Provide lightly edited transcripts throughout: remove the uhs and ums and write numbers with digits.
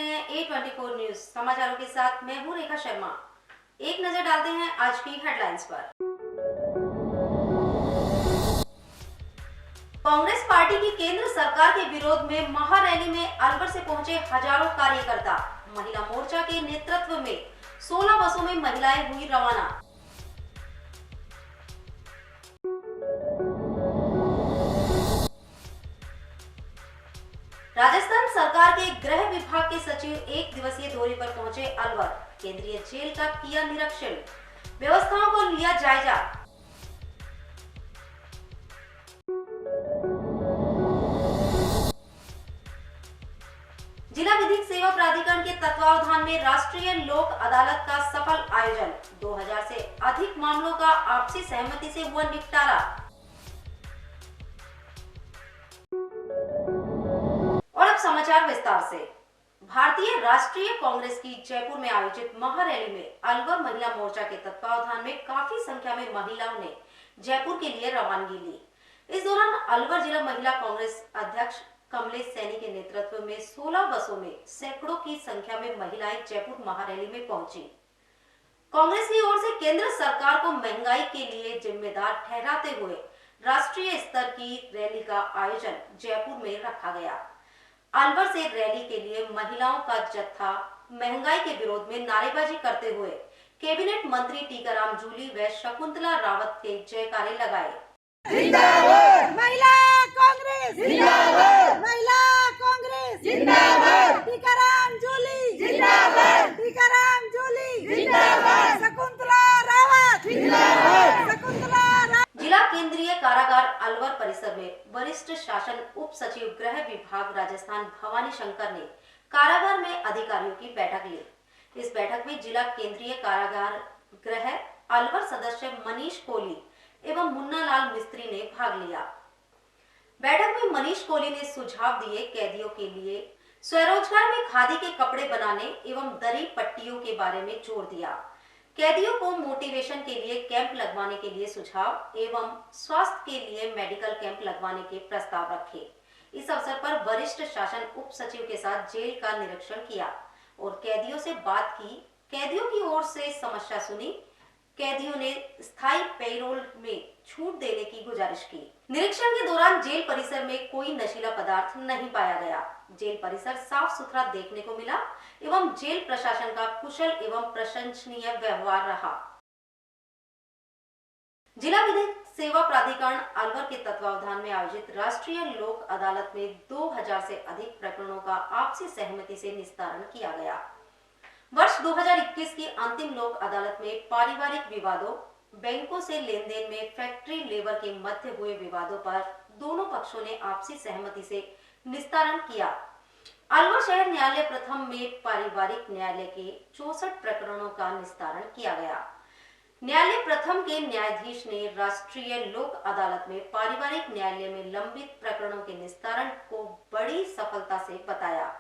रहे हैं A24 news समाचारों के साथ मैं हूं रेखा शर्मा। एक नजर डालते हैं आज की हेडलाइंस पर। कांग्रेस पार्टी की केंद्र सरकार के विरोध में महारैली में अलवर से पहुंचे हजारों कार्यकर्ता। महिला मोर्चा के नेतृत्व में 16 बसों में महिलाएं हुई रवाना। राजस्थान सरकार के गृह विभाग के सचिव एक दिवसीय दौरे पर पहुंचे अलवर। केंद्रीय जेल का किया निरीक्षण, व्यवस्थाओं को लिया जायजा। जिला विधिक सेवा प्राधिकरण के तत्वावधान में राष्ट्रीय लोक अदालत का सफल आयोजन। 2000 से अधिक मामलों का आपसी सहमति से हुआ निपटारा। और अब समाचार विस्तार से। भारतीय राष्ट्रीय कांग्रेस की जयपुर में आयोजित महारैली में अलवर महिला मोर्चा के तत्वावधान में काफी संख्या में महिलाओं ने जयपुर के लिए रवानगी ली। इस दौरान अलवर जिला महिला कांग्रेस अध्यक्ष कमलेश सैनी के नेतृत्व में 16 बसों में सैकड़ों की संख्या में महिलाएं जयपुर महारैली में पहुंची। कांग्रेस की ओर से केंद्र सरकार को महंगाई के लिए जिम्मेदार ठहराते हुए राष्ट्रीय स्तर की रैली का आयोजन जयपुर में रखा गया। अलवर से रैली के लिए महिलाओं का जत्था महंगाई के विरोध में नारेबाजी करते हुए कैबिनेट मंत्री टीकाराम जूली व शकुंतला रावत के जयकारे लगाए। जिंदाबाद महिला कांग्रेस, जिंदाबाद महिला कांग्रेस, जिंदाबाद टीकाराम जूली, जिंदाबाद टीकाराम जूली, जिंदाबाद शकुंतला रावत, जिंदाबाद शकुंतला रावत। जिला केंद्रीय कारागार अलवर परिसर में वरिष्ठ शासन उप सचिव गृह विभाग राजस्थान भवानी शंकर ने कारागार में अधिकारियों की बैठक ली। इस बैठक में जिला केंद्रीय कारागार गृह अलवर सदस्य मनीष कोहली एवं मुन्ना लाल मिस्त्री ने भाग लिया। बैठक में मनीष कोहली ने सुझाव दिए कैदियों के लिए स्वरोजगार में खादी के कपड़े बनाने एवं दरी पट्टियों के बारे में जोर दिया। कैदियों को मोटिवेशन के लिए कैंप लगवाने के लिए सुझाव एवं स्वास्थ्य के लिए मेडिकल कैंप लगवाने के प्रस्ताव रखे। इस अवसर पर वरिष्ठ शासन उप सचिव के साथ जेल का निरीक्षण किया और कैदियों से बात की। कैदियों की ओर से समस्या सुनी। कैदियों ने स्थायी पेरोल में छूट देने की गुजारिश की। निरीक्षण के दौरान जेल परिसर में कोई नशीला पदार्थ नहीं पाया गया। जेल परिसर साफ सुथरा देखने को मिला एवं जेल प्रशासन का कुशल एवं प्रशंसनीय व्यवहार रहा। जिला विधिक सेवा प्राधिकरण अलवर के तत्वावधान में आयोजित राष्ट्रीय लोक अदालत में 2000 से अधिक प्रकरणों का आपसी सहमति से निस्तारण किया गया। वर्ष 2021 की अंतिम लोक अदालत में पारिवारिक विवादों, बैंकों से लेन देन में फैक्ट्री लेबर के मध्य हुए विवादों पर दोनों पक्षों ने आपसी सहमति से निस्तारण किया। अलवर शहर न्यायालय प्रथम में पारिवारिक न्यायालय के 64 प्रकरणों का निस्तारण किया गया। न्यायालय प्रथम के न्यायाधीश ने राष्ट्रीय लोक अदालत में पारिवारिक न्यायालय में लंबित प्रकरणों के निस्तारण को बड़ी सफलता से बताया।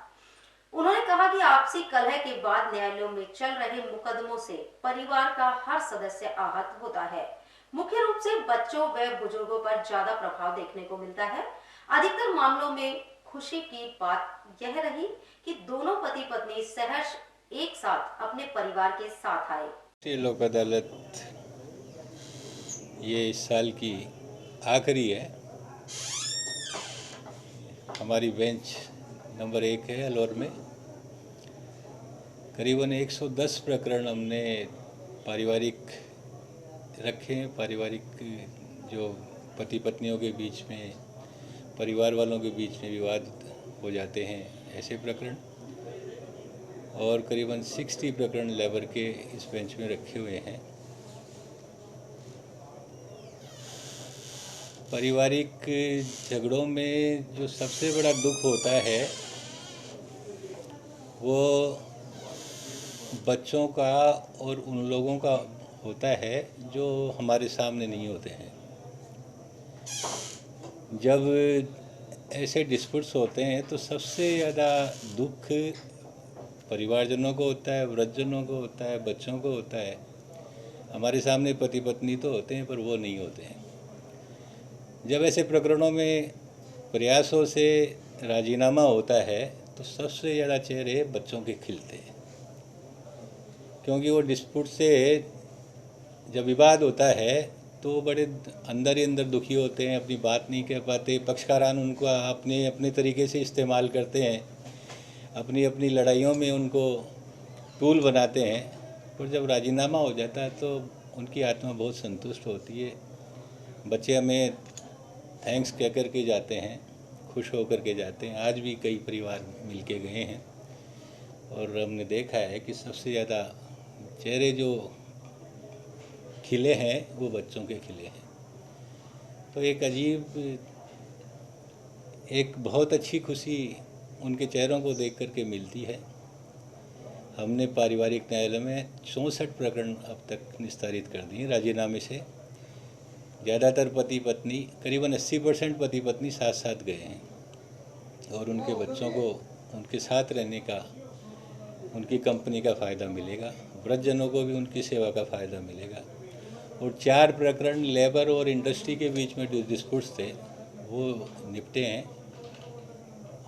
उन्होंने कहा कि आपसी कलह के बाद न्यायालयों में चल रहे मुकदमों से परिवार का हर सदस्य आहत होता है। मुख्य रूप से बच्चों व बुजुर्गों पर ज्यादा प्रभाव देखने को मिलता है। अधिकतर मामलों में खुशी की बात यह रही कि दोनों पति पत्नी सहर्ष एक साथ अपने परिवार के साथ आए। लोक अदालत ये इस साल की आखिरी है। हमारी बेंच नंबर 1 है अलवर में। करीबन 110 प्रकरण हमने पारिवारिक रखे हैं। पारिवारिक जो पति पत्नियों के बीच में, परिवार वालों के बीच में विवाद हो जाते हैं, ऐसे प्रकरण, और करीबन 60 प्रकरण लेबर के इस बेंच में रखे हुए हैं। पारिवारिक झगड़ों में जो सबसे बड़ा दुख होता है वो बच्चों का और उन लोगों का होता है जो हमारे सामने नहीं होते हैं। जब ऐसे डिस्प्यूट्स होते हैं तो सबसे ज़्यादा दुख परिवारजनों को होता है, वृद्धजनों को होता है, बच्चों को होता है। हमारे सामने पति पत्नी तो होते हैं पर वो नहीं होते हैं। जब ऐसे प्रकरणों में प्रयासों से राजीनामा होता है तो सबसे ज़्यादा चेहरे बच्चों के खिलते हैं, क्योंकि वो डिस्प्यूट से जब विवाद होता है तो वो बड़े अंदर ही अंदर दुखी होते हैं, अपनी बात नहीं कह पाते, पक्षकारान उनको अपने अपने तरीके से इस्तेमाल करते हैं, अपनी अपनी लड़ाइयों में उनको टूल बनाते हैं। और जब राजीनामा हो जाता है तो उनकी आत्मा बहुत संतुष्ट होती है। बच्चे हमें थैंक्स कह कर के जाते हैं, खुश होकर के जाते हैं। आज भी कई परिवार मिल के गए हैं और हमने देखा है कि सबसे ज़्यादा चेहरे जो खिले हैं वो बच्चों के खिले हैं। तो एक अजीब, एक बहुत अच्छी खुशी उनके चेहरों को देख कर के मिलती है। हमने पारिवारिक न्यायालय में 64 प्रकरण अब तक निस्तारित कर दिए राजीनामे से। ज़्यादातर पति पत्नी, करीबन 80% पति पत्नी साथ साथ गए हैं और उनके बच्चों को उनके साथ रहने का, उनकी कंपनी का फ़ायदा मिलेगा। वृद्धजनों को भी उनकी सेवा का फ़ायदा मिलेगा। और 4 प्रकरण लेबर और इंडस्ट्री के बीच में जो डिस्प्यूट्स थे वो निपटे हैं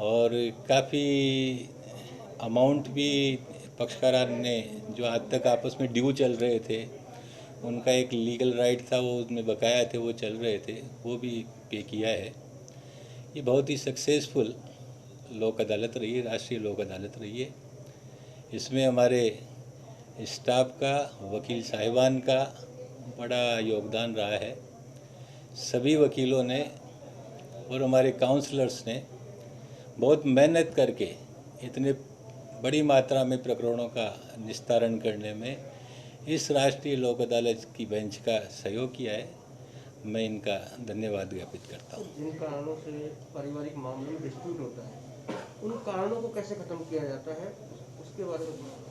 और काफ़ी अमाउंट भी पक्षकारान ने, जो आज तक आपस में ड्यू चल रहे थे, उनका एक लीगल राइट था, वो उसमें बकाया थे, वो चल रहे थे, वो भी पे किया है। ये बहुत ही सक्सेसफुल लोक अदालत रही है, राष्ट्रीय लोक अदालत रही है। इसमें हमारे स्टाफ का, वकील साहिबान का बड़ा योगदान रहा है। सभी वकीलों ने और हमारे काउंसलर्स ने बहुत मेहनत करके इतने बड़ी मात्रा में प्रकरणों का निस्तारण करने में इस राष्ट्रीय लोक अदालत की बेंच का सहयोग किया है। मैं इनका धन्यवाद ज्ञापित करता हूँ। जिन कारणों से पारिवारिक मामलों में डिस्प्यूट होता है, उन कारणों को कैसे खत्म किया जाता है, उसके बारे में बताएं।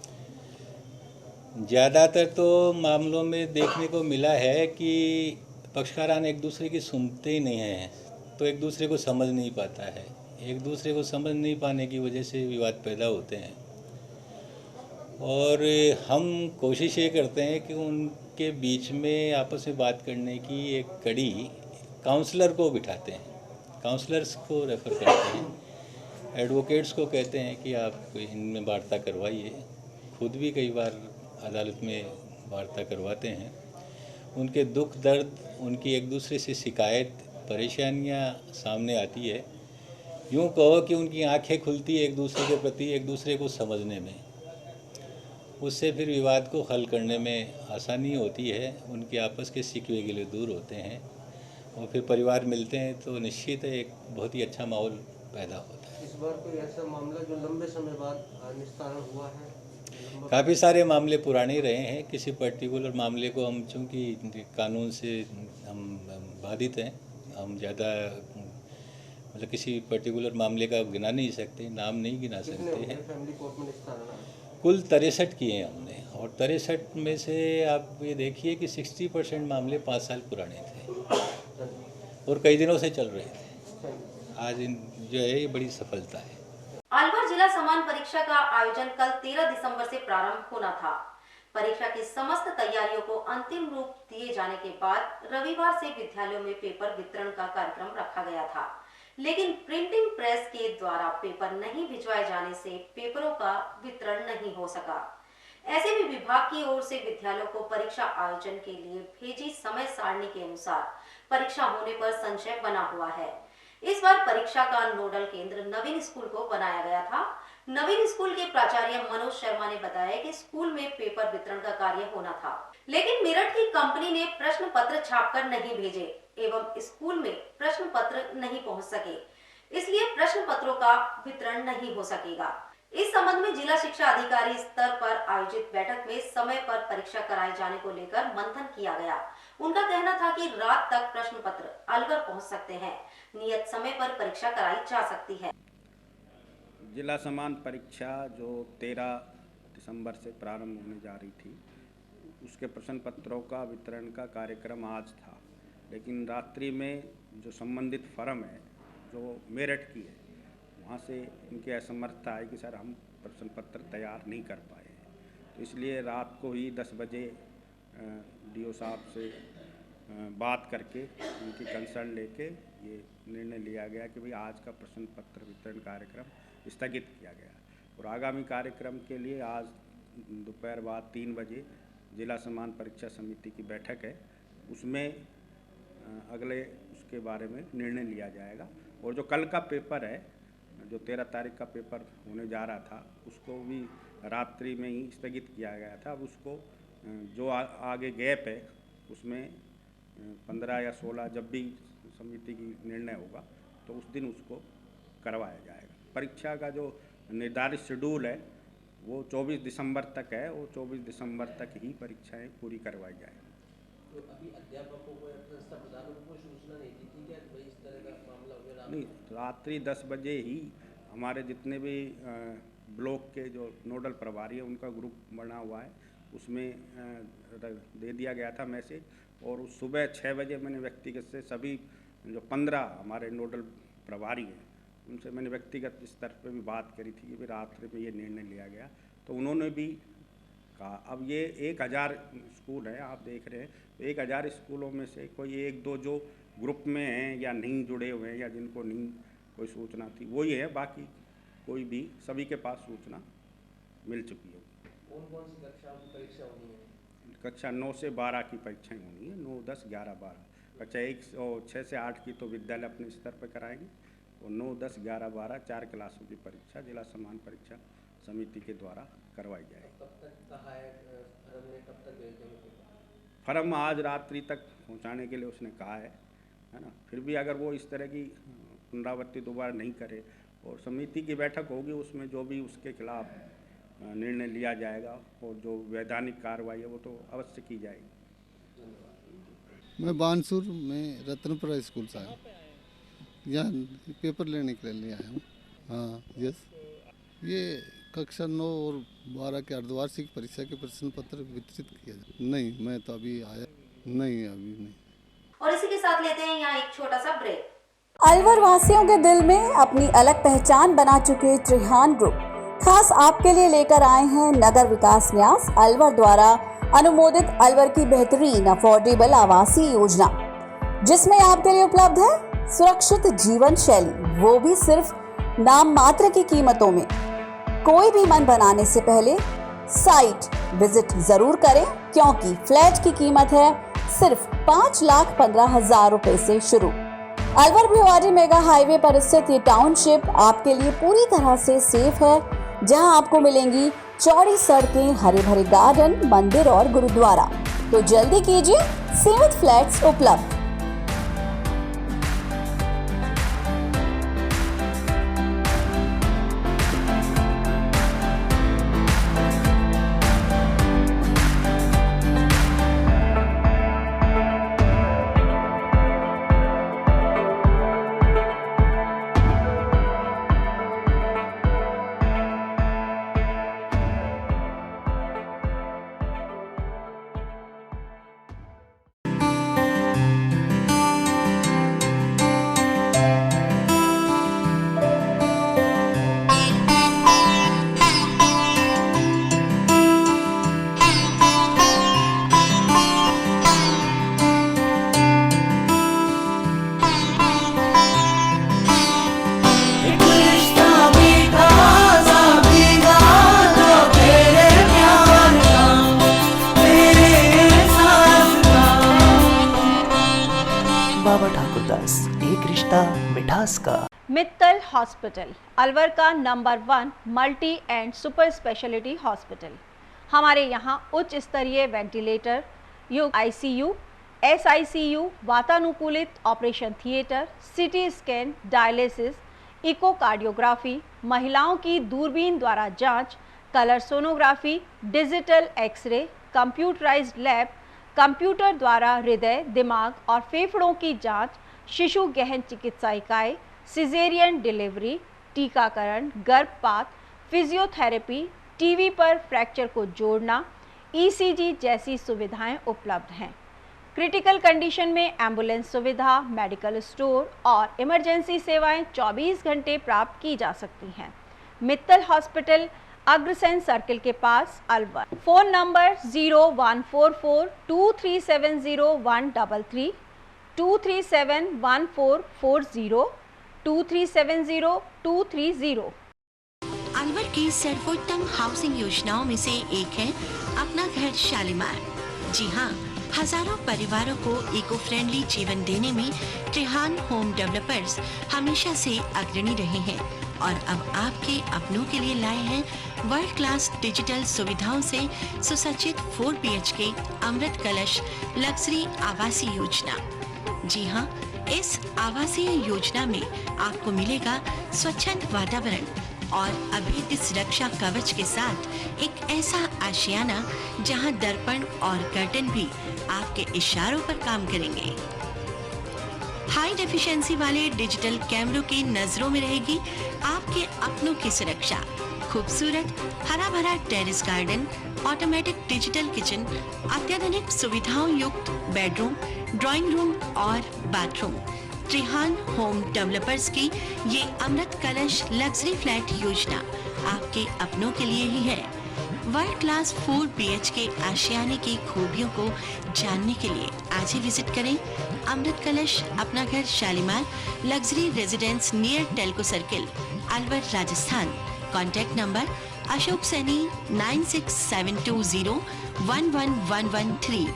ज़्यादातर तो मामलों में देखने को मिला है कि पक्षकारान एक दूसरे की सुनते ही नहीं हैं, तो एक दूसरे को समझ नहीं पाता है। एक दूसरे को समझ नहीं पाने की वजह से विवाद पैदा होते हैं और हम कोशिश ये करते हैं कि उनके बीच में आपस में बात करने की एक कड़ी काउंसलर को बिठाते हैं, काउंसलर्स को रेफ़र करते हैं, एडवोकेट्स को कहते हैं कि आप इनमें वार्ता करवाइए। खुद भी कई बार अदालत में वार्ता करवाते हैं। उनके दुख दर्द, उनकी एक दूसरे से शिकायत, परेशानियां सामने आती है। यूँ कहो कि उनकी आंखें खुलती है एक दूसरे के प्रति, एक दूसरे को समझने में। उससे फिर विवाद को हल करने में आसानी होती है। उनके आपस के शिकवे गिले दूर होते हैं और फिर परिवार मिलते हैं तो निश्चित है एक बहुत ही अच्छा माहौल पैदा होता है। इस बार कोई ऐसा मामला जो लंबे समय बाद निस्तारण हुआ है? काफ़ी सारे मामले पुराने रहे हैं। किसी पर्टिकुलर मामले को हम, चूँकि कानून से हम बाधित हैं, हम ज़्यादा मतलब किसी पर्टिकुलर मामले का गिना नहीं सकते, नाम नहीं गिना सकते हैं। फैमिली कोर्ट में निस्तारण आया? कुल 63 किए हैं हमने और 63 में से आप ये देखिए कि 60% मामले 5 साल पुराने थे और कई दिनों से चल रहे थे। आज जो है ये बड़ी सफलता है। अलवर जिला समान परीक्षा का आयोजन कल 13 दिसंबर से प्रारंभ होना था। परीक्षा की समस्त तैयारियों को अंतिम रूप दिए जाने के बाद रविवार से विद्यालयों में पेपर वितरण का कार्यक्रम रखा गया था, लेकिन प्रिंटिंग प्रेस के द्वारा पेपर नहीं भिजवाए जाने से पेपरों का वितरण नहीं हो सका। ऐसे में विभाग की ओर से विद्यालयों को परीक्षा आयोजन के लिए भेजी समय सारणी के अनुसार परीक्षा होने पर संशय बना हुआ है। इस बार परीक्षा का नोडल केंद्र नवीन स्कूल को बनाया गया था। नवीन स्कूल के प्राचार्य मनोज शर्मा ने बताया कि स्कूल में पेपर वितरण का कार्य होना था, लेकिन मेरठ की कंपनी ने प्रश्न पत्र छापकर नहीं भेजे एवं स्कूल में प्रश्न पत्र नहीं पहुंच सके, इसलिए प्रश्न पत्रों का वितरण नहीं हो सकेगा। इस संबंध में जिला शिक्षा अधिकारी स्तर पर आयोजित बैठक में समय पर परीक्षा कराए जाने को लेकर मंथन किया गया। उनका कहना था कि रात तक प्रश्न पत्र अलवर पहुंच सकते हैं, नियत समय पर परीक्षा कराई जा सकती है। जिला समान परीक्षा जो 13 दिसंबर से प्रारंभ होने जा रही थी, उसके प्रश्न पत्रों का वितरण का कार्यक्रम आज था, लेकिन रात्रि में जो संबंधित फर्म है जो मेरठ की है, वहाँ से इनकी असमर्थता है कि सर हम प्रश्न पत्र तैयार नहीं कर पाए हैं, तो इसलिए रात को ही 10 बजे डीओ साहब से बात करके उनकी कंसर्न लेके ये निर्णय लिया गया कि भाई आज का प्रश्न पत्र वितरण कार्यक्रम स्थगित किया गया। और आगामी कार्यक्रम के लिए आज दोपहर बाद 3 बजे जिला समान परीक्षा समिति की बैठक है, उसमें अगले उसके बारे में निर्णय लिया जाएगा। और जो कल का पेपर है, जो 13 तारीख का पेपर होने जा रहा था, उसको भी रात्रि में ही स्थगित किया गया था। अब उसको जो आगे गैप है उसमें 15 या 16 जब भी समिति की निर्णय होगा तो उस दिन उसको करवाया जाएगा। परीक्षा का जो निर्धारित शेड्यूल है वो 24 दिसंबर तक है, और 24 दिसंबर तक ही परीक्षाएं पूरी करवाई जाएंगी। तो अभी अध्यापकों को या संस्था प्रधानों को कोई सूचना नहीं दी थी क्या भाई इस तरह का मामला वगैरह? नहीं, रात्रि 10 बजे ही हमारे जितने भी ब्लॉक के जो नोडल प्रभारी है उनका ग्रुप बना हुआ है, उसमें दे दिया गया था मैसेज। और उस सुबह 6 बजे मैंने व्यक्तिगत से सभी जो 15 हमारे नोडल प्रभारी हैं उनसे मैंने व्यक्तिगत स्तर पे भी बात करी थी कि रात्रि में ये निर्णय लिया गया, तो उन्होंने भी कहा। अब ये 1000 स्कूल हैं, आप देख रहे हैं, तो 1000 स्कूलों में से कोई 1-2 जो ग्रुप में हैं या नहीं जुड़े हुए हैं या जिनको नहीं कोई सूचना थी वही है, बाकी कोई भी सभी के पास सूचना मिल चुकी है। कौन कौन सी कक्षाओं की परीक्षा होनी है? कक्षा 9 से 12 की परीक्षाएं होनी है, 9, 10, 11, 12। कक्षा 1 और 6 से 8 की तो विद्यालय अपने स्तर पर कराएंगे, और 9, 10, 11, 12 4 क्लासों की परीक्षा जिला समान परीक्षा समिति के द्वारा करवाई जाएगी। कब तक कहा है फर्म ने, कब तक भेज देंगे? फर्म आज रात्रि तक पहुंचाने के लिए उसने कहा है ना। फिर भी अगर वो इस तरह की पुनरावृत्ति दोबारा नहीं करे और समिति की बैठक होगी, उसमें जो भी उसके खिलाफ निर्णय लिया जाएगा और जो वैधानिक कार्रवाई है वो तो अवश्य की जाएगी। मैं बानसूर में रतनपुरा स्कूल से आया, यहाँ पेपर लेने के लिए आया हूँ। हाँ, यस, ये कक्षा 9 और 12 के अर्धवार्षिक परीक्षा के प्रश्न पत्र वितरित किया जाए। नहीं, मैं तो अभी आया नहीं, अभी नहीं। और इसी के साथ लेते हैं यहाँ एक छोटा सा ब्रेक। अलवर वासियों के दिल में अपनी अलग पहचान बना चुके त्रिहान ग्रुप खास आपके लिए लेकर आए हैं नगर विकास न्यास अलवर द्वारा अनुमोदित अलवर की बेहतरीन अफोर्डेबल आवासीय योजना, जिसमें आपके लिए उपलब्ध है सुरक्षित जीवन शैली, वो भी सिर्फ नाम मात्र की कीमतों में। कोई भी मन बनाने से पहले साइट विजिट जरूर करें, क्योंकि फ्लैट की कीमत है सिर्फ 5,15,000 रुपए से शुरू। अलवर भिवाड़ी मेगा हाईवे पर स्थित ये टाउनशिप आपके लिए पूरी तरह से सेफ है, जहां आपको मिलेंगी चौड़ी सड़कें, हरे भरे गार्डन, मंदिर और गुरुद्वारा। तो जल्दी कीजिए, सीमित फ्लैट्स उपलब्ध। एक रिश्ता मिठास का। मित्तल हॉस्पिटल अलवर का number 1 multi and super speciality hospital. हमारे यहाँ उच्च स्तरीय वेंटिलेटर युक्त ICU, SICU, वातानुकूलित operation theatre, CT scan, dialysis, echocardiography, महिलाओं की दूरबीन द्वारा जांच, colour sonography, digital X ray, computerised lab, computer द्वारा हृदय, दिमाग और फेफड़ों की जांच, शिशु गहन चिकित्सा इकाई, सिजेरियन डिलीवरी, टीकाकरण, गर्भपात, फिजियोथेरेपी, टीवी पर फ्रैक्चर को जोड़ना, ECG जैसी सुविधाएं उपलब्ध हैं। क्रिटिकल कंडीशन में एम्बुलेंस सुविधा, मेडिकल स्टोर और इमरजेंसी सेवाएं 24 घंटे प्राप्त की जा सकती हैं। मित्तल हॉस्पिटल अग्रसेन सर्किल के पास अलवर। Phone number 0144 2370 2371440 2370 230। अलवर की सर्वोत्तम हाउसिंग योजनाओं में से एक है अपना घर शालीमार। जी हाँ, हजारों परिवारों को इको फ्रेंडली जीवन देने में त्रिहान होम डेवलपर्स हमेशा से अग्रणी रहे हैं और अब आपके अपनों के लिए लाए हैं वर्ल्ड क्लास डिजिटल सुविधाओं से सुसज्जित 4 BHK अमृत कलश लग्जरी आवासीय योजना। जी हाँ, इस आवासीय योजना में आपको मिलेगा स्वच्छंद वातावरण और अभेद्य सुरक्षा कवच के साथ एक ऐसा आशियाना जहां दर्पण और कर्टन भी आपके इशारों पर काम करेंगे। हाई डेफिशिएंसी वाले डिजिटल कैमरों की नजरों में रहेगी आपके अपनों की सुरक्षा। खूबसूरत हरा भरा terrace garden, automatic digital kitchen, अत्याधुनिक सुविधाओं युक्त बेडरूम, ड्राइंग रूम और बाथरूम। त्रिहान होम डेवलपर्स की ये अमृत कलश लग्जरी फ्लैट योजना आपके अपनों के लिए ही है। वर्ल्ड क्लास 4 BHK आशियाने की खूबियों को जानने के लिए आज ही विजिट करें अमृत कलश अपना घर Shalimar luxury residence near Telco circle, Alwar, Rajasthan. Contact number Ashok Saini 9672011113।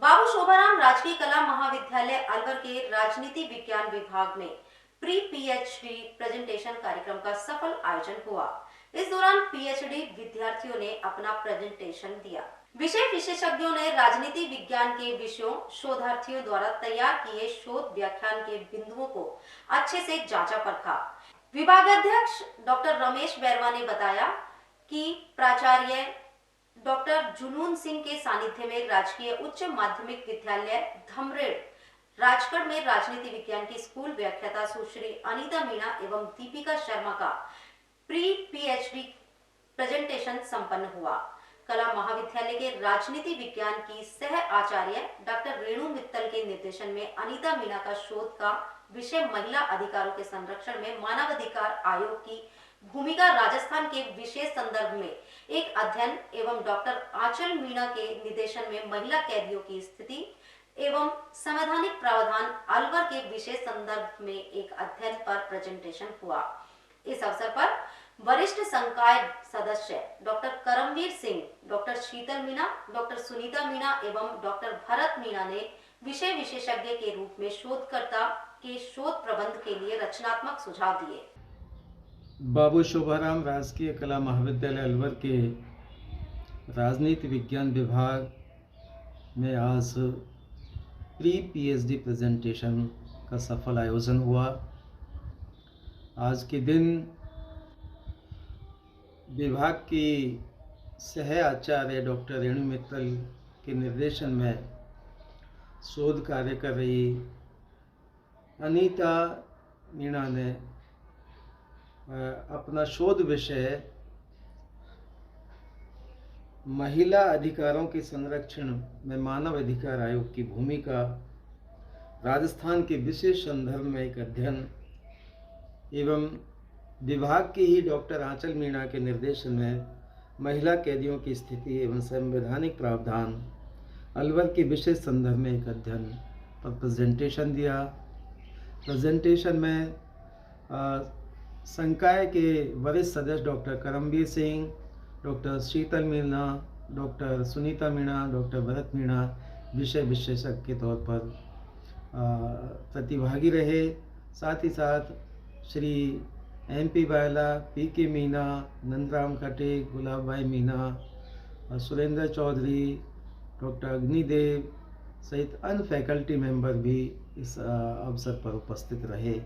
बाबू शोभाराम राजकीय कला महाविद्यालय अलवर के राजनीति विज्ञान विभाग में प्री PhD प्रेजेंटेशन कार्यक्रम का सफल आयोजन हुआ। इस दौरान PhD विद्यार्थियों ने अपना प्रेजेंटेशन दिया। विषय विशेषज्ञों ने राजनीति विज्ञान के विषयों शोधार्थियों द्वारा तैयार किए शोध व्याख्यान के बिंदुओं को अच्छे से जांचा परखा। विभागाध्यक्ष डॉक्टर रमेश बैरवा ने बताया कि प्राचार्य डॉक्टर जुनून सिंह के सानिध्य में राजकीय उच्च माध्यमिक विद्यालय धमरेड़ राजगढ़ में राजनीति विज्ञान की स्कूल व्याख्याता सुश्री अनीता मीणा एवं दीपिका शर्मा का प्री PhD प्रेजेंटेशन संपन्न हुआ। कला महाविद्यालय के राजनीति विज्ञान की सह आचार्य डॉक्टर रेणु मित्तल के निर्देशन में अनीता मीणा का शोध का विषय महिला अधिकारों के संरक्षण में मानवाधिकार आयोग की भूमिका राजस्थान के विशेष संदर्भ में एक अध्ययन एवं डॉक्टर आंचल मीणा के निर्देशन में महिला कैदियों की स्थिति एवं संवैधानिक प्रावधान अलवर के विशेष संदर्भ में एक अध्ययन पर प्रेजेंटेशन हुआ। इस अवसर पर वरिष्ठ संकाय सदस्य डॉक्टर करमवीर सिंह, डॉक्टर शीतल मीणा, डॉक्टर सुनीता मीणा एवं डॉक्टर भरत मीणा ने विषय विशेषज्ञ के रूप में शोधकर्ता के शोध प्रबंध के लिए रचनात्मक सुझाव दिए। बाबू शोभाराम राजकीय कला महाविद्यालय अलवर के राजनीति विज्ञान विभाग में आज प्री PhD प्रेजेंटेशन का सफल आयोजन हुआ। आज के दिन विभाग की सह आचार्य डॉक्टर रेणु मित्तल के निर्देशन में शोध कार्य कर रही अनीता मीणा ने अपना शोध विषय महिला अधिकारों के संरक्षण में मानव अधिकार आयोग की भूमिका राजस्थान के विशेष संदर्भ में एक अध्ययन एवं विभाग की ही डॉक्टर आंचल मीणा के निर्देशन में महिला कैदियों की स्थिति एवं संवैधानिक प्रावधान अलवर के विशेष संदर्भ में एक अध्ययन पर प्रेजेंटेशन दिया। प्रेजेंटेशन में संकाय के वरिष्ठ सदस्य डॉक्टर करमवीर सिंह, डॉक्टर शीतल मीणा, डॉक्टर सुनीता मीणा, डॉक्टर भरत मीणा विषय विशेषज्ञ के तौर पर प्रतिभागी रहे। साथ ही साथ श्री MP बायला, PK मीणा, नंदराम कटे, गुलाब भाई मीणा, सुरेंद्र चौधरी, डॉक्टर अग्निदेव सहित अन्य फैकल्टी मेंबर भी इस अवसर पर उपस्थित रहे।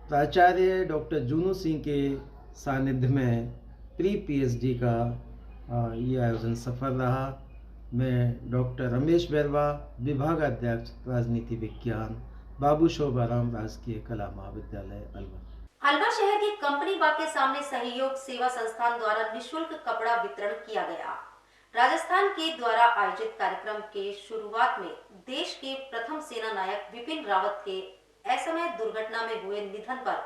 प्राचार्य डॉक्टर जुनू सिंह के सानिध्य में प्री PhD का ये आयोजन सफल रहा। मैं डॉक्टर रमेश बैरवा, विभागाध्यक्ष राजनीति विज्ञान, बाबू शोभाराम राजकीय कला महाविद्यालय अलवर। अलवर शहर की कंपनी बाग के सामने सहयोग सेवा संस्थान द्वारा निःशुल्क कपड़ा वितरण किया गया। राजस्थान के द्वारा आयोजित कार्यक्रम के शुरुआत में देश के प्रथम सेना नायक विपिन रावत के असमय दुर्घटना में हुए निधन पर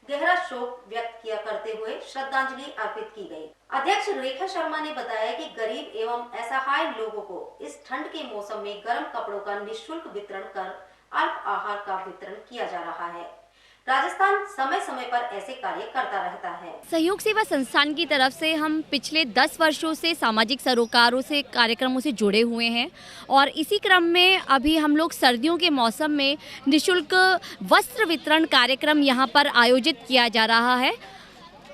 गहरा शोक व्यक्त किया करते हुए श्रद्धांजलि अर्पित की गई। अध्यक्ष रेखा शर्मा ने बताया कि गरीब एवं असहाय लोगों को इस ठंड के मौसम में गर्म कपड़ों का निःशुल्क वितरण कर अल्प आहार का वितरण किया जा रहा है। राजस्थान समय समय पर ऐसे कार्य करता रहता है। सहयोग सेवा संस्थान की तरफ से हम पिछले 10 वर्षों से सामाजिक सरोकारों से कार्यक्रमों से जुड़े हुए हैं और इसी क्रम में अभी हम लोग सर्दियों के मौसम में निःशुल्क वस्त्र वितरण कार्यक्रम यहाँ पर आयोजित किया जा रहा है।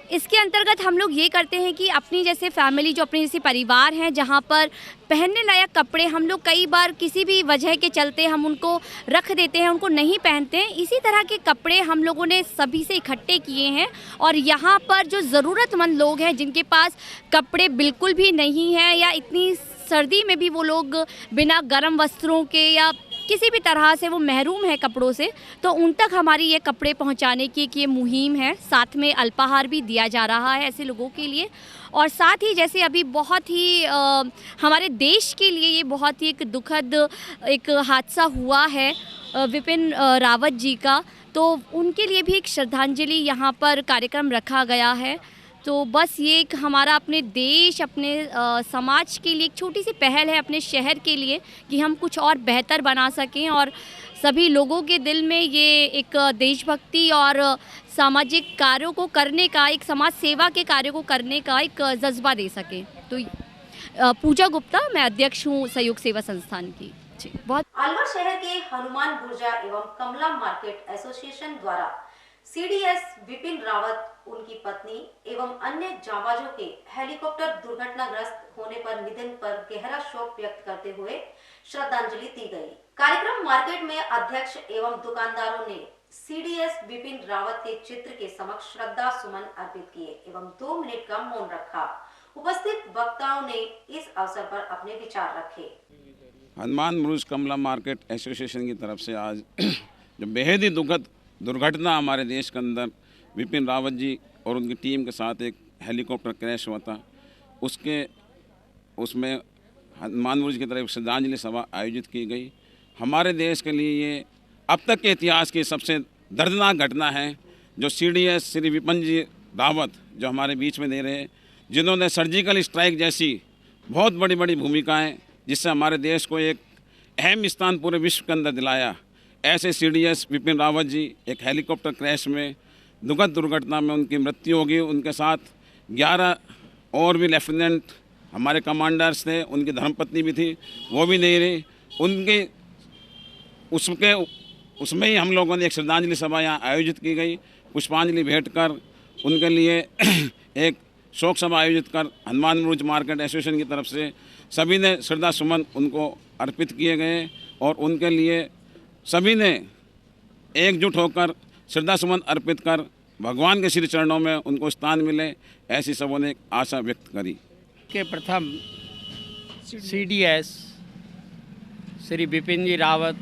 इसके अंतर्गत हम लोग ये करते हैं कि अपनी जैसे फैमिली, जो अपने जैसे परिवार हैं, जहाँ पर पहनने लायक कपड़े हम लोग कई बार किसी भी वजह के चलते हम उनको रख देते हैं, उनको नहीं पहनते हैं, इसी तरह के कपड़े हम लोगों ने सभी से इकट्ठे किए हैं और यहाँ पर जो ज़रूरतमंद लोग हैं जिनके पास कपड़े बिल्कुल भी नहीं हैं या इतनी सर्दी में भी वो लोग बिना गर्म वस्त्रों के या किसी भी तरह से वो महरूम है कपड़ों से, तो उन तक हमारी ये कपड़े पहुंचाने की एक ये मुहिम है। साथ में अल्पाहार भी दिया जा रहा है ऐसे लोगों के लिए। और साथ ही जैसे अभी बहुत ही हमारे देश के लिए ये बहुत ही एक दुखद एक हादसा हुआ है विपिन रावत जी का, तो उनके लिए भी एक श्रद्धांजलि यहाँ पर कार्यक्रम रखा गया है। तो बस ये एक हमारा अपने देश, अपने समाज के लिए एक छोटी सी पहल है, अपने शहर के लिए, कि हम कुछ और बेहतर बना सकें और सभी लोगं के दिल में ये एक देशभक्ति और सामाजिक कार्यों को करने का, एक समाज सेवा के कार्यों को करने का एक जज्बा दे सकें। तो पूजा गुप्ता, मैं अध्यक्ष हूँ सहयोग सेवा संस्थान की। जी, बहुत। अलवर शहर के हनुमान बुर्जा एवं कमला मार्केट एसोसिएशन द्वारा सीडीएस विपिन रावत, उनकी पत्नी एवं अन्य जांबाजों के हेलीकॉप्टर दुर्घटनाग्रस्त होने पर निधन पर गहरा शोक व्यक्त करते हुए श्रद्धांजलि दी गई। कार्यक्रम मार्केट में अध्यक्ष एवं दुकानदारों ने सीडीएस विपिन रावत के चित्र के समक्ष श्रद्धा सुमन अर्पित किए एवं 2 मिनट का मौन रखा। उपस्थित वक्ताओं ने इस अवसर पर अपने विचार रखे। हनुमान बुर्ज कमला मार्केट एसोसिएशन की तरफ से आज जो बेहद ही दुखद दुर्घटना हमारे देश के अंदर विपिन रावत जी और उनकी टीम के साथ एक हेलीकॉप्टर क्रैश हुआ था, उसमें हनुमान बुर्ज की तरफ श्रद्धांजलि सभा आयोजित की गई। हमारे देश के लिए ये अब तक के इतिहास की सबसे दर्दनाक घटना है जो सीडीएस श्री विपिन जी रावत जो हमारे बीच में दे रहे हैं, जिन्होंने सर्जिकल स्ट्राइक जैसी बहुत बड़ी बड़ी भूमिकाएँ जिससे हमारे देश को एक अहम स्थान पूरे विश्व के अंदर दिलाया, ऐसे सीडीएस विपिन रावत जी एक हेलीकॉप्टर क्रैश में दुखद दुर्घटना में उनकी मृत्यु हो गई। उनके साथ 11 और भी लेफ्टिनेंट हमारे कमांडर्स थे, उनकी धर्मपत्नी भी थी, वो भी नहीं रही। उनके उसमें ही हम लोगों ने एक श्रद्धांजलि सभा यहाँ आयोजित की गई। पुष्पांजलि भेंट कर उनके लिए एक शोक सभा आयोजित कर हनुमान बुर्ज मार्केट एसोसिएशन की तरफ से सभी ने श्रद्धा सुमन उनको अर्पित किए गए और उनके लिए सभी ने एकजुट होकर श्रद्धा सुमन अर्पित कर भगवान के श्री चरणों में उनको स्थान मिले, ऐसी सबों ने आशा व्यक्त करी। के प्रथम सीडीएस श्री विपिन जी रावत,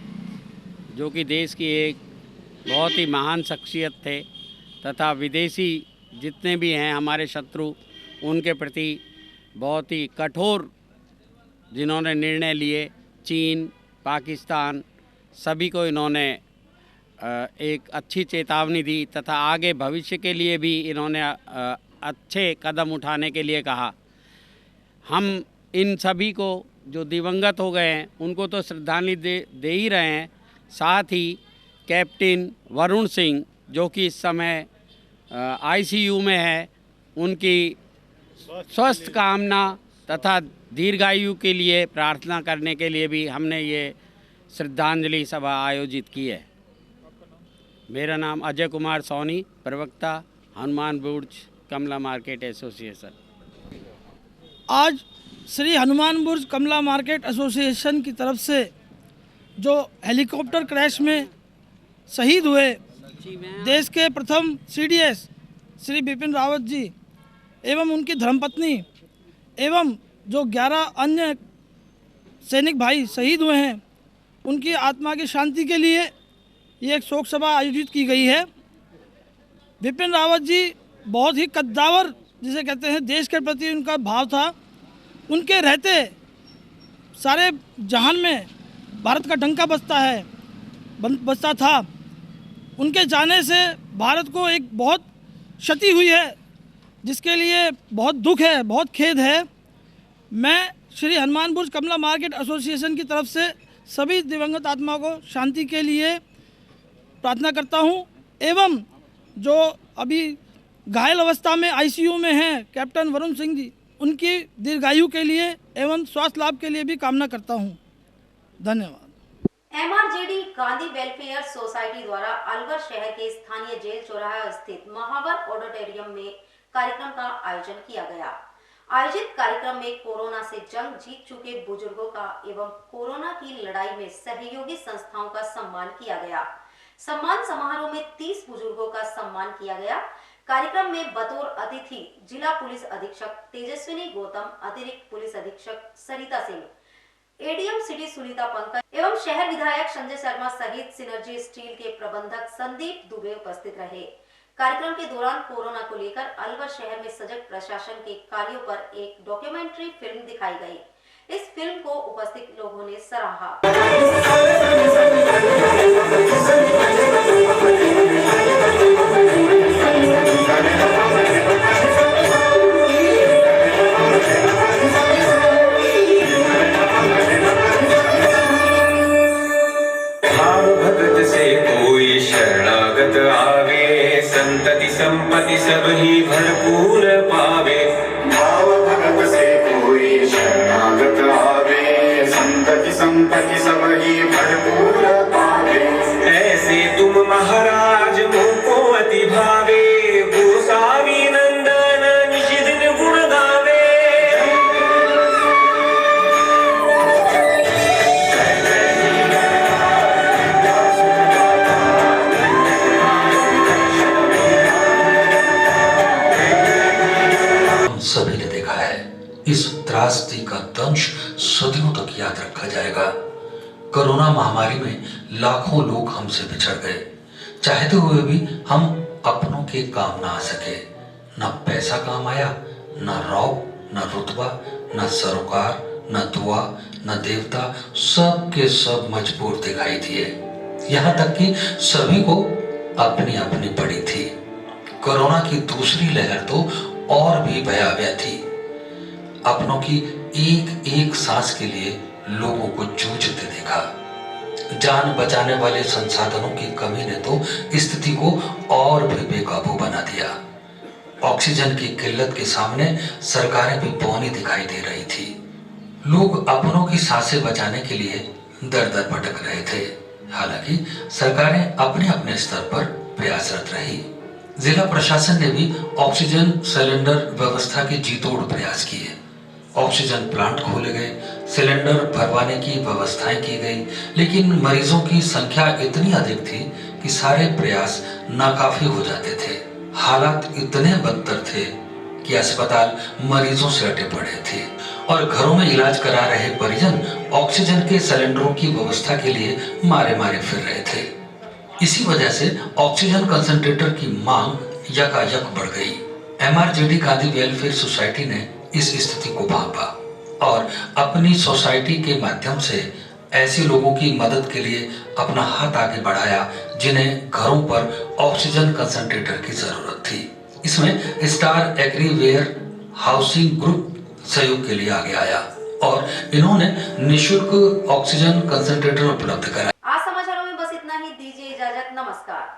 जो कि देश की एक बहुत ही महान शख्सियत थे तथा विदेशी जितने भी हैं हमारे शत्रु, उनके प्रति बहुत ही कठोर जिन्होंने निर्णय लिए, चीन, पाकिस्तान, सभी को इन्होंने एक अच्छी चेतावनी दी तथा आगे भविष्य के लिए भी इन्होंने अच्छे कदम उठाने के लिए कहा। हम इन सभी को जो दिवंगत हो गए हैं उनको तो श्रद्धांजलि दे ही रहे हैं, साथ ही कैप्टन वरुण सिंह जो कि इस समय आईसीयू में है, उनकी स्वस्थ कामना तथा दीर्घायु के लिए प्रार्थना करने के लिए भी हमने ये श्रद्धांजलि सभा आयोजित की है। मेरा नाम अजय कुमार सोनी, प्रवक्ता हनुमान बुर्ज कमला मार्केट एसोसिएशन। आज श्री हनुमान बुर्ज कमला मार्केट एसोसिएशन की तरफ से जो हेलीकॉप्टर क्रैश में शहीद हुए देश के प्रथम सीडीएस श्री विपिन रावत जी एवं उनकी धर्मपत्नी एवं जो 11 अन्य सैनिक भाई शहीद हुए हैं, उनकी आत्मा की शांति के लिए ये एक शोक सभा आयोजित की गई है। विपिन रावत जी बहुत ही कद्दावर जिसे कहते हैं, देश के प्रति उनका भाव था। उनके रहते सारे जहान में भारत का डंका बजता था। उनके जाने से भारत को एक बहुत क्षति हुई है, जिसके लिए बहुत दुख है, बहुत खेद है। मैं श्री हनुमान बुर्ज कमला मार्केट एसोसिएशन की तरफ से सभी दिवंगत आत्माओं को शांति के लिए प्रार्थना करता हूं एवं जो अभी घायल अवस्था में आईसीयू में हैं कैप्टन वरुण सिंह जी, उनकी दीर्घायु के लिए एवं स्वास्थ्य लाभ के लिए भी कामना करता हूं। धन्यवाद। एमआरजेडी गांधी वेलफेयर सोसाइटी द्वारा अलवर शहर के स्थानीय जेल चौराहा स्थित महावर ऑडिटोरियम में कार्यक्रम का आयोजन किया गया। आयोजित कार्यक्रम में कोरोना से जंग जीत चुके बुजुर्गों का एवं कोरोना की लड़ाई में सहयोगी संस्थाओं का सम्मान किया गया। सम्मान समारोह में 30 बुजुर्गों का सम्मान किया गया। कार्यक्रम में बतौर अतिथि जिला पुलिस अधीक्षक तेजस्विनी गौतम, अतिरिक्त पुलिस अधीक्षक सरिता सिंह, एडीएम सिटी सुनीता पंकज एवं शहर विधायक संजय शर्मा सहित सिनर्जी स्टील के प्रबंधक संदीप दुबे उपस्थित रहे। कार्यक्रम के दौरान कोरोना को लेकर अलवर शहर में सजग प्रशासन के कार्यों पर एक डॉक्यूमेंट्री फिल्म दिखाई गई। इस फिल्म को उपस्थित लोगों ने सराहा। संतति संपत्ति सब ही भरपूर पावे। भाव भगत से कोई शरणागत आवे, संतति संपत्ति सब ही भरपूर पावे। ऐसे तुम महाराज मुझको अति भावे, गोसावी नंदन निश दिन गुण गावे। सभी ने देखा है, इस त्रासदी का दंश सदियों तक याद रखा जाएगा। कोरोना महामारी में लाखों लोग हमसे बिछड़ गए। चाहते हुए भी हम अपनों के काम ना आ सके। न पैसा काम आया, न रौब, न रुतबा, न सरोकार, न दुआ, न देवता, सब के सब मजबूर दिखाई दिए। यहाँ तक कि सभी को अपनी अपनी पड़ी थी। कोरोना की दूसरी लहर तो और भी भयावह थी। अपनों की एक एक सांस के लिए लोगों को जूझते देखा। जान बचाने वाले संसाधनों की कमी ने तो स्थिति को और भी बेकाबू बना दिया। ऑक्सीजन की किल्लत के सामने सरकारें भी बौनी दिखाई दे रही थी। लोग अपनों की सांसें बचाने के लिए दर दर भटक रहे थे। हालांकि सरकारें अपने अपने स्तर पर प्रयासरत रही। जिला प्रशासन ने भी ऑक्सीजन सिलेंडर व्यवस्था के जीतोड़ प्रयास किए। ऑक्सीजन प्लांट खोले गए, सिलेंडर भरवाने की व्यवस्थाएं की गई, लेकिन मरीजों की संख्या इतनी अधिक थी कि सारे प्रयास नाकाफी हो जाते थे। हालात इतने बदतर थे कि अस्पताल मरीजों से अटे पड़े थे और घरों में इलाज करा रहे परिजन ऑक्सीजन के सिलेंडरों की व्यवस्था के लिए मारे मारे फिर रहे थे। इसी वजह से ऑक्सीजन कंसंट्रेटर की मांग यकायक बढ़ गई। एमआरजेडी गांधी वेलफेयर सोसाइटी ने इस स्थिति को भांपा और अपनी सोसाइटी के माध्यम से ऐसे लोगों की मदद के लिए अपना हाथ आगे बढ़ाया जिन्हें घरों पर ऑक्सीजन कंसंट्रेटर की जरूरत थी। इसमें स्टार एग्रीवेयर हाउसिंग ग्रुप सहयोग के लिए आगे आया और इन्होंने निःशुल्क ऑक्सीजन कंसंट्रेटर उपलब्ध कराया। आज समाचारों में बस इतना ही। दीजिए इजाजत। नमस्कार।